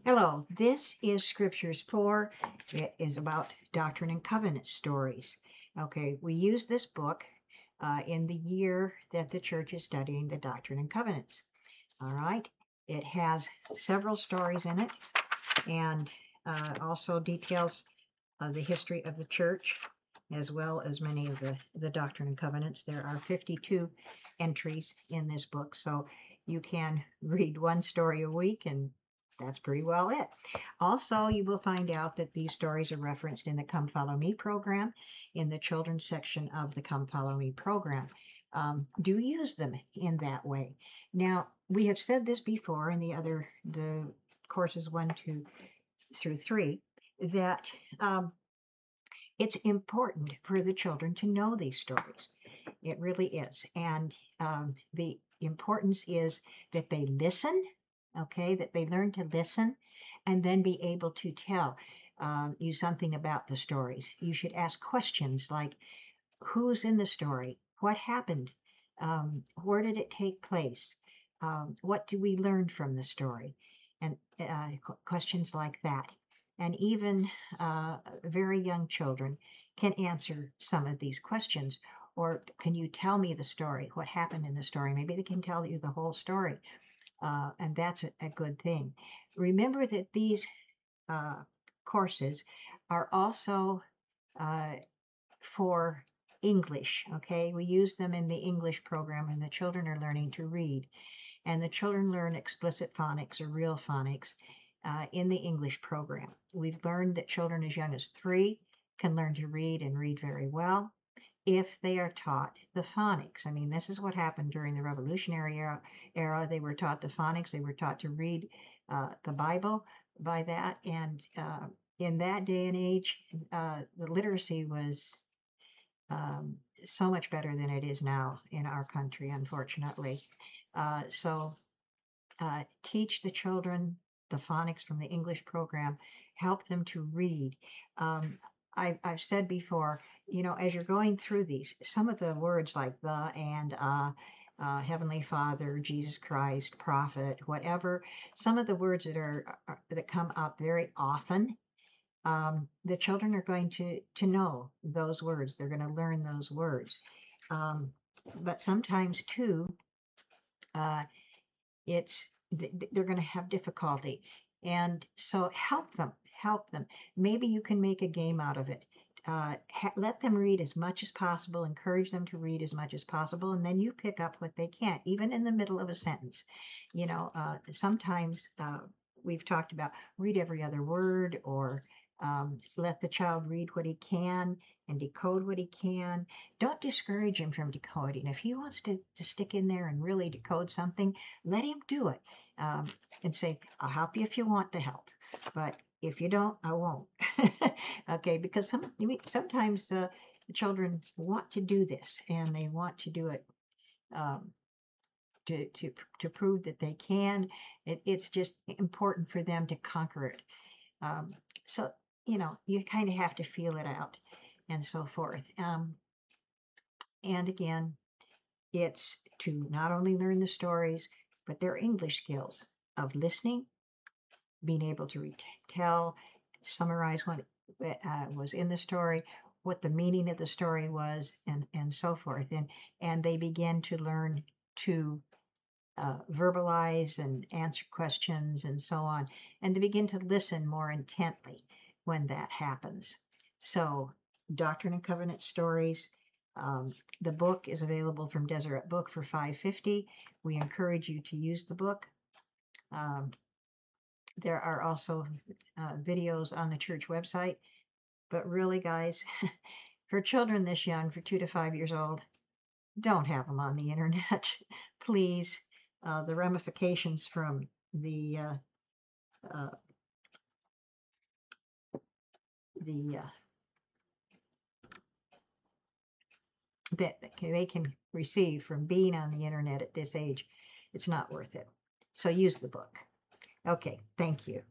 Hello, this is Scriptures 4. It is about Doctrine and Covenants Stories. Okay, we use this book in the year that the church is studying the Doctrine and Covenants. All right, it has several stories in it and also details the history of the church as well as many of the Doctrine and Covenants. There are 52 entries in this book, so you can read one story a week and that's pretty well it. Also, you will find out that these stories are referenced in the Come Follow Me program, in the children's section of the Come Follow Me program. Do use them in that way. Now, we have said this before in the courses 1, 2 through 3, that it's important for the children to know these stories. It really is. And the importance is that they listen, okay, that they learn to listen and then be able to tell you something about the stories. You should ask questions like, who's in the story? What happened? Where did it take place? What do we learn from the story? And questions like that. And even very young children can answer some of these questions. Or can you tell me the story? What happened in the story? Maybe they can tell you the whole story. And that's a good thing. Remember that these courses are also for English, okay? We use them in the English program, and the children are learning to read. And the children learn explicit phonics or real phonics in the English program. We've learned that children as young as 3 can learn to read and read very well if they are taught the phonics. I mean, this is what happened during the Revolutionary era. They were taught the phonics. They were taught to read the Bible by that. And in that day and age, the literacy was so much better than it is now in our country, unfortunately. So teach the children the phonics from the English program, help them to read. I've said before, as you're going through these, some of the words like the and Heavenly Father, Jesus Christ, prophet, whatever, some of the words that come up very often, the children are going to know those words. They're going to learn those words. But sometimes too, it's they're going to have difficulty, and so help them. Maybe you can make a game out of it. Let them read as much as possible, encourage them to read as much as possible, and then you pick up what they can't, even in the middle of a sentence. Sometimes we've talked about read every other word, or let the child read what he can and decode what he can. Don't discourage him from decoding. If he wants to stick in there and really decode something, let him do it, and say, I'll help you if you want the help, but if you don't, I won't. Okay, because sometimes the children want to do this, and they want to do it um, to prove that they can. It's just important for them to conquer it. So you kind of have to feel it out, and so forth. And again, it's to not only learn the stories, but their English skills of listening, being able to retell, summarize what was in the story, what the meaning of the story was, and so forth. And they begin to learn to verbalize and answer questions and so on. And they begin to listen more intently when that happens. So, Doctrine and Covenant Stories. The book is available from Deseret Book for $5.50. We encourage you to use the book. There are also videos on the church website. But really, guys, for children this young, for 2 to 5 years old, don't have them on the internet, please. The ramifications from the that they can receive from being on the internet at this age, it's not worth it. So use the book. Okay, thank you.